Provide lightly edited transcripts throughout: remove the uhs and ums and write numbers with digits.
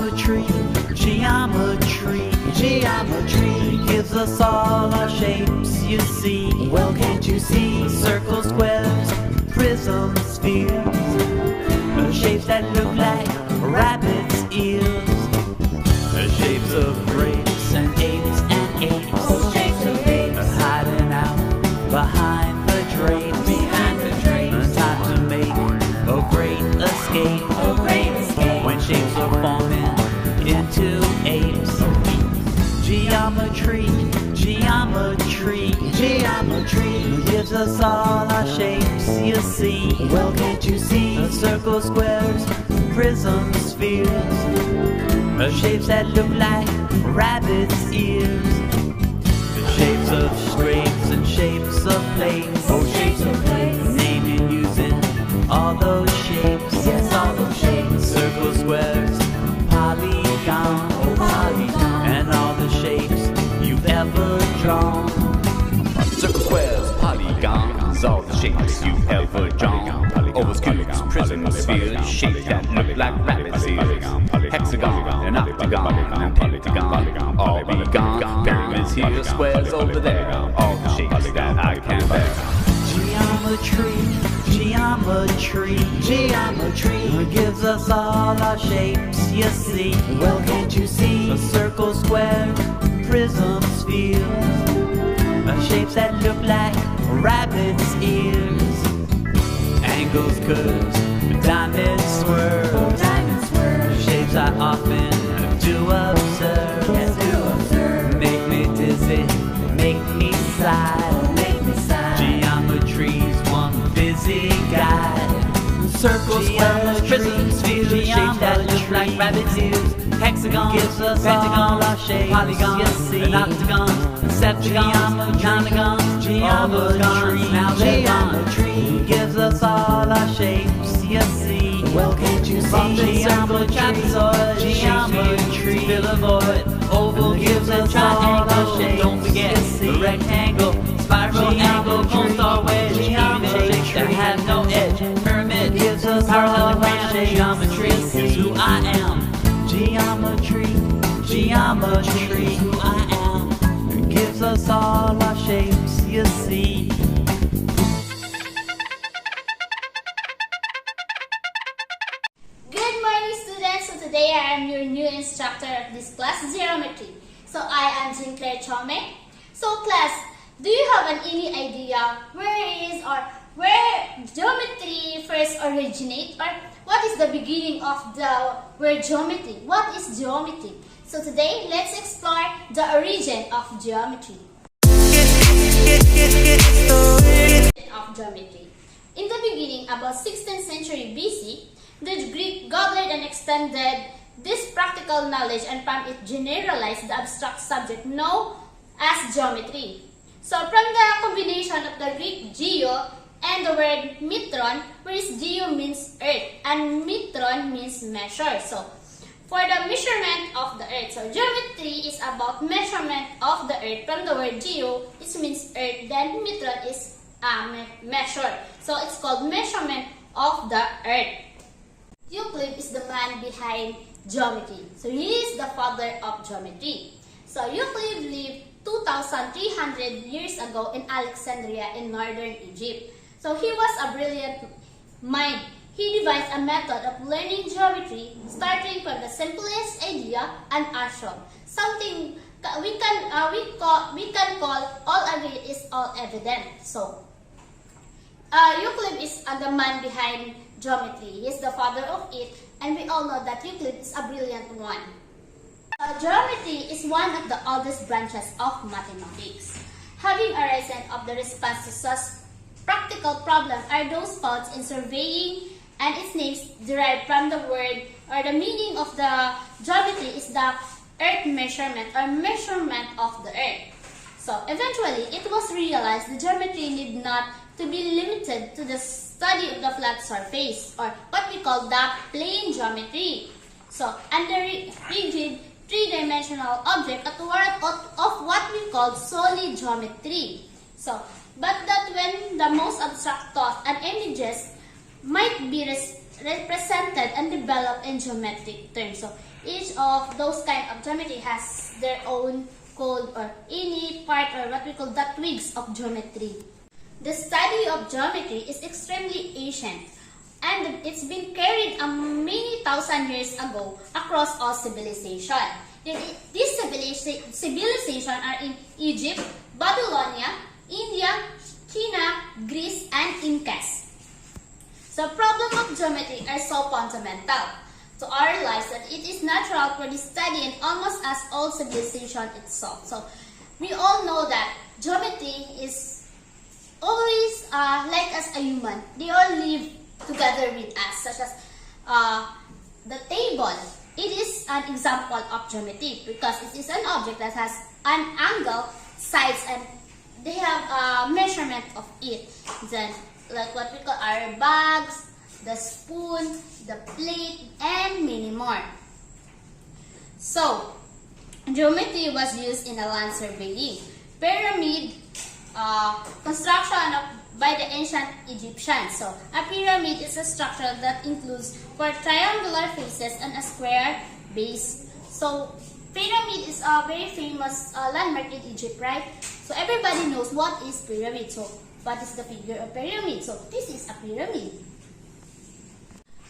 Geometry, geometry, geometry gives us all our shapes, you see. Well, can't you see? Circles, squares, prisms, spheres, shapes that look like rabbits' ears, shapes of grapes and apes and apes, Shapes of apes hiding out behind the drapes. Time to make a great escape. When shapes are forming into apes. Geometry, geometry, geometry gives us all our shapes, you see. Well, can't you see? Circles, squares, prisms, spheres, shapes that look like rabbits' ears, shapes of scrapes and shapes of plates. Shapes of plates. Naming, using all those shapes. Yes, all those shapes. Circles, squares, polygons, and all the shapes you've ever drawn. Circles, squares, polygons, all the shapes you've ever drawn. Ovals, cubes, prisms, spheres, shapes that look like rabbit's ears. Hexagon and octagon and pentagon, all be gone. Pyramids here, squares over there, all the shapes that I can bear. Geometry, geometry, geometry gives us all our shapes, you see. Well, can't you see? A circle, square, prism, spheres, shapes that look like rabbits' ears, angles, curves, diamond swirls, shapes I often do observe, make me dizzy, make me sigh. Geometry's one busy guide. Circles, squares, prisms, spheres, shapes that look like rabbit's ears. Hexagon gives us all our shapes, polygons, and octagons, septagons, nonagons, geometry. Now geometry gives us all our shapes, you see. Well, can't you see? Geometry, trapezoid, geometry, fill a void. Oval gives us all our shapes. Don't forget the rectangle, spiral, angle, cone, star, wedge, shapes that have no edge. Pyramid gives us parallelogram. Geometry is who I am. Geometry, geometry, who I am. It gives us all our shapes, you see. Good morning, students. So today I am your new instructor of this class, geometry. So I am Jean Claire Chome. So class, do you have any idea where geometry first originate, or what is the beginning of the word geometry? What is geometry? So today, let's explore the origin of geometry. Of geometry. In the beginning, about 16th century BC, the Greek gathered and extended this practical knowledge and from it generalized the abstract subject known as geometry. So from the combination of the Greek geo and the word metron, whereas geo means earth and metron means measure. So for the measurement of the earth, so geometry is about measurement of the earth. From the word geo, it means earth, then metron is measure. So it's called measurement of the earth. Euclid is the man behind geometry. So he is the father of geometry. So Euclid lived 2,300 years ago in Alexandria in northern Egypt. So he was a brilliant mind. He devised a method of learning geometry starting from the simplest idea and action. Something we can call all agree is all evident. So Euclid is the man behind geometry. He is the father of it, and we all know that Euclid is a brilliant one. Geometry is one of the oldest branches of mathematics. Having arisen of the response to such practical problems are those found in surveying, and its names derived from the word or the meaning of the geometry is the earth measurement or measurement of the earth. So eventually, it was realized the geometry need not to be limited to the study of the flat surface or what we call the plane geometry. So under rigid three-dimensional object at work of what we call solid geometry. So, but that when the most abstract thoughts and images might be represented and developed in geometric terms. So, each of those kind of geometry has their own code or any part or what we call the twigs of geometry. The study of geometry is extremely ancient and it's been carried many thousand years ago across all civilization. These civilizations are in Egypt, Babylonia, India, China, Greece, and Incas. So problem of geometry are so fundamental to our lives that it is natural for the study and almost as old civilization itself. So we all know that geometry is always like as a human. They all live together with us, such as the table. It is an example of geometry because it is an object that has an angle, sides, and they have a measurement of it. Then, like what we call our bags, the spoon, the plate, and many more. So, geometry was used in a land surveying, pyramid construction by the ancient Egyptians. So, a pyramid is a structure that includes four triangular faces and a square base. So, pyramid is a very famous landmark in Egypt, right? So, everybody knows what is pyramid. So, what is the figure of pyramid? So, this is a pyramid.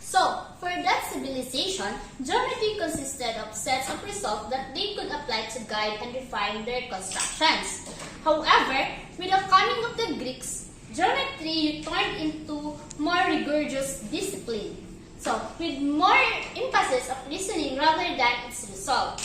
So, for that civilization, geometry consisted of sets of results that they could apply to guide and refine their constructions. However, with the coming of the Greeks, geometry turned into more rigorous discipline. So, with more emphasis of reasoning rather than its result.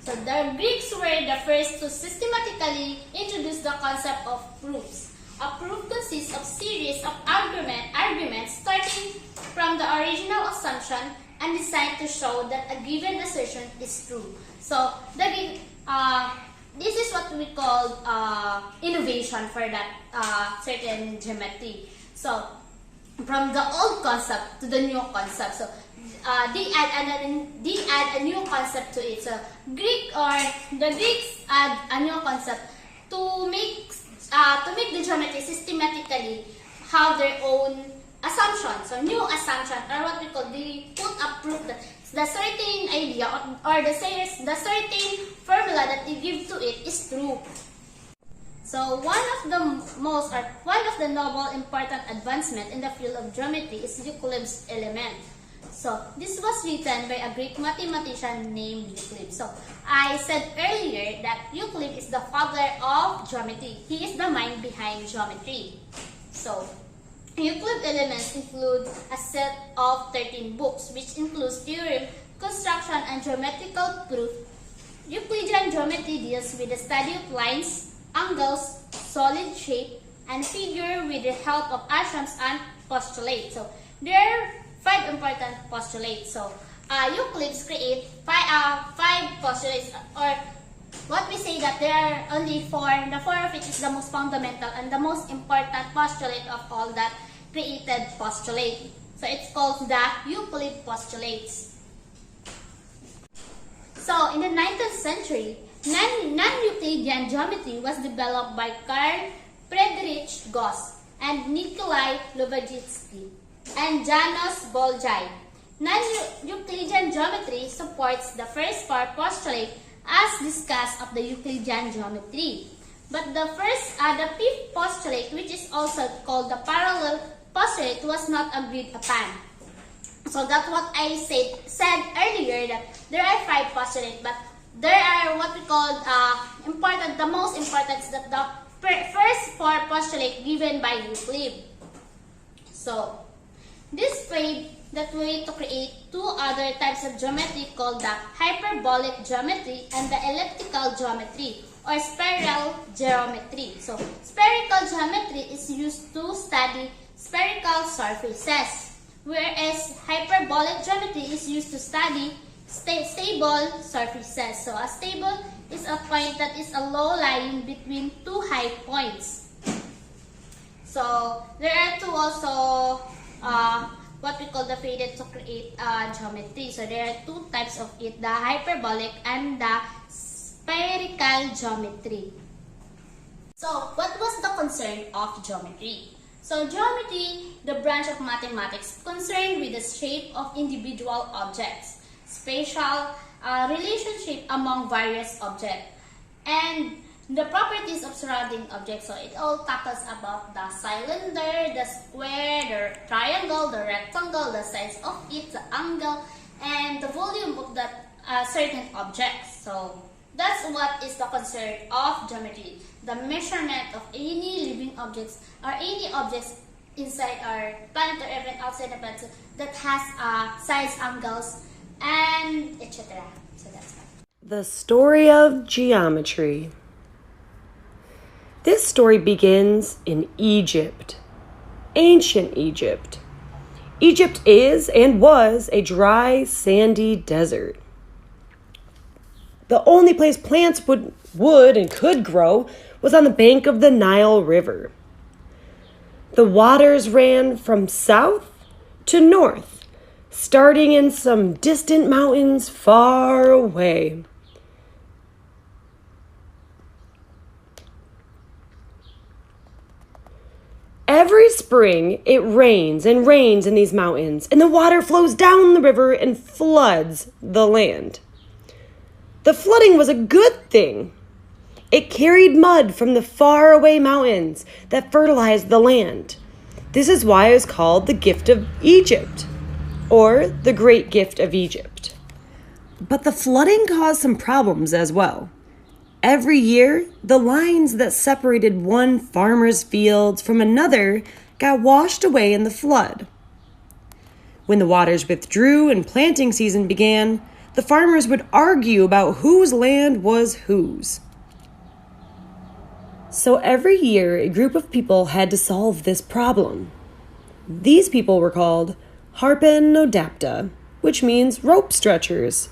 So, the Greeks were the first to systematically introduce the concept of proofs. A proof consists of series of arguments starting from the original assumption and designed to show that a given assertion is true. So, this is what we call innovation for that certain geometry. So, from the old concept to the new concept. So, they add a new concept to it. So, the Greeks add a new concept to make the geometry systematically have their own assumptions. So, new assumptions are what we call, they put a proof that the certain idea or the certain formula that they give to it is true. So, one of the noble important advancement in the field of geometry is Euclid's element. So, this was written by a Greek mathematician named Euclid. So, I said earlier that Euclid is the father of geometry. He is the mind behind geometry. So, Euclid elements include a set of 13 books, which includes theorem, construction, and geometrical proof. Euclidean geometry deals with the study of lines, angles, solid shape, and figure with the help of axioms and postulates. So, there are 5 important postulates. So, Euclid create 5 postulates, or what we say that there are only 4. The 4 of it is the most fundamental and the most important postulate of all that created postulate. So, it's called the Euclid postulates. So, in the 19th century, non-Euclidean geometry was developed by Carl Friedrich Gauss and Nikolai Lobachevsky and Janos Bolyai. Non-Euclidean geometry supports the first 4 postulates as discussed of the Euclidean geometry. But the 5th postulate, which is also called the parallel postulate, was not agreed upon. So that's what I said earlier, that there are 5 postulates, but there are what we call the most important is that the first 4 postulates given by Euclid. So, this paved the way to create 2 other types of geometry called the hyperbolic geometry and the elliptical geometry or spiral geometry. So, spherical geometry is used to study spherical surfaces, whereas hyperbolic geometry is used to study stable surfaces. So, a stable is a point that is a low lying between 2 high points. So, there are 2 also what we call the faded to create geometry. So, there are 2 types of it, the hyperbolic and the spherical geometry. So, what was the concern of geometry? So, geometry, the branch of mathematics concerned with the shape of individual objects. spatial relationship among various objects, and the properties of surrounding objects. So it all tackles about the cylinder, the square, the triangle, the rectangle, the size of it, the angle, and the volume of that certain object. So that's what is the concern of geometry, the measurement of any living objects or any objects inside our planet or even outside the planet that has size, angles, and etc. So that's fine. The story of geometry. This story begins in Egypt, ancient Egypt. Egypt is and was a dry, sandy desert. The only place plants would and could grow was on the bank of the Nile River. The waters ran from south to north, starting in some distant mountains far away. Every spring, it rains and rains in these mountains, and the water flows down the river and floods the land. The flooding was a good thing. It carried mud from the faraway mountains that fertilized the land. This is why it was called the gift of Egypt, or the great gift of Egypt. But the flooding caused some problems as well. Every year, the lines that separated one farmer's fields from another got washed away in the flood. When the waters withdrew and planting season began, the farmers would argue about whose land was whose. So every year, a group of people had to solve this problem. These people were called Harpanodapta, which means rope stretchers.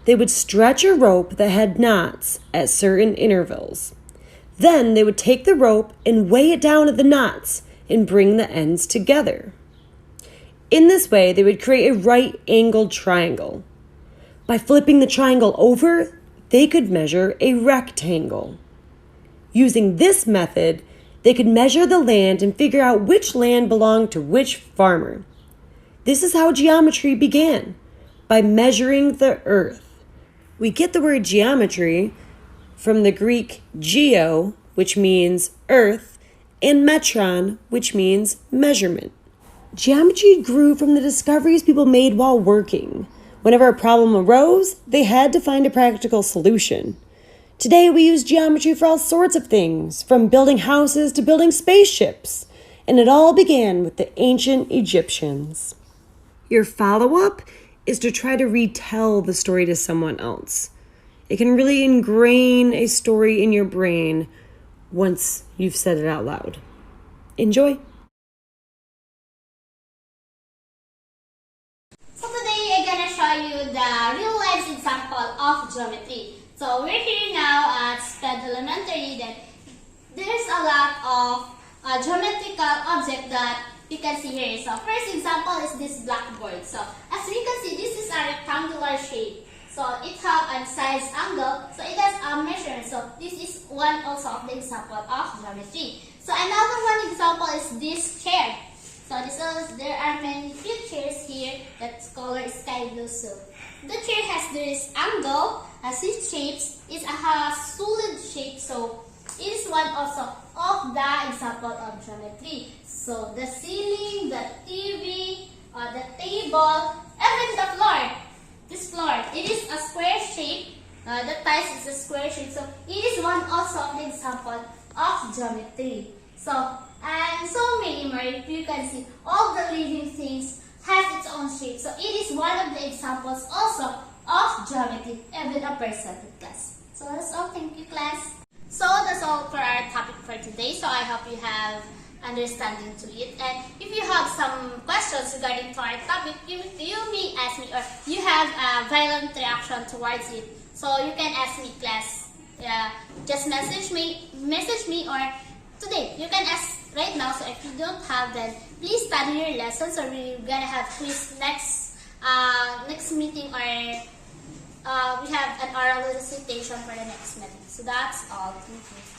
They would stretch a rope that had knots at certain intervals. Then they would take the rope and weigh it down at the knots and bring the ends together. In this way, they would create a right-angled triangle. By flipping the triangle over, they could measure a rectangle. Using this method, they could measure the land and figure out which land belonged to which farmer. This is how geometry began, by measuring the earth. We get the word geometry from the Greek geo, which means earth, and metron, which means measurement. Geometry grew from the discoveries people made while working. Whenever a problem arose, they had to find a practical solution. Today, we use geometry for all sorts of things, from building houses to building spaceships. And it all began with the ancient Egyptians. Your follow-up is to try to retell the story to someone else. It can really ingrain a story in your brain once you've said it out loud. Enjoy! So today I'm gonna show you the real life example of geometry. So we're here now at SPED Elementary. Then there's a lot of geometrical objects that you can see here. So first example is this blackboard. So as we can see, this is a rectangular shape. So it has a size angle. So it has a measurement. So this is one also of the example of geometry. So another one example is this chair. So there are many few chairs here that's color is sky blue. So the chair has this angle, has its shapes. It's a solid shape. So it is one also of the example of geometry. So the ceiling, the TV, the table, even the floor. This floor, it is a square shape. The tiles is a square shape. So it is one also of the example of geometry. So and so many more. If you can see, all the living things has its own shape. So it is one of the examples also of geometry, even a person in class. So that's all. Thank you, class. So that's all for our topic for today. So I hope you have understanding to it. And if you have some questions regarding to our topic, you may ask me, or you have a violent reaction towards it. So you can ask me, class. Just message me, or today you can ask right now. So if you don't have, then please study your lessons, or we're gonna have quiz next meeting, or we have an oral recitation for the next meeting. So that's all. Thank you.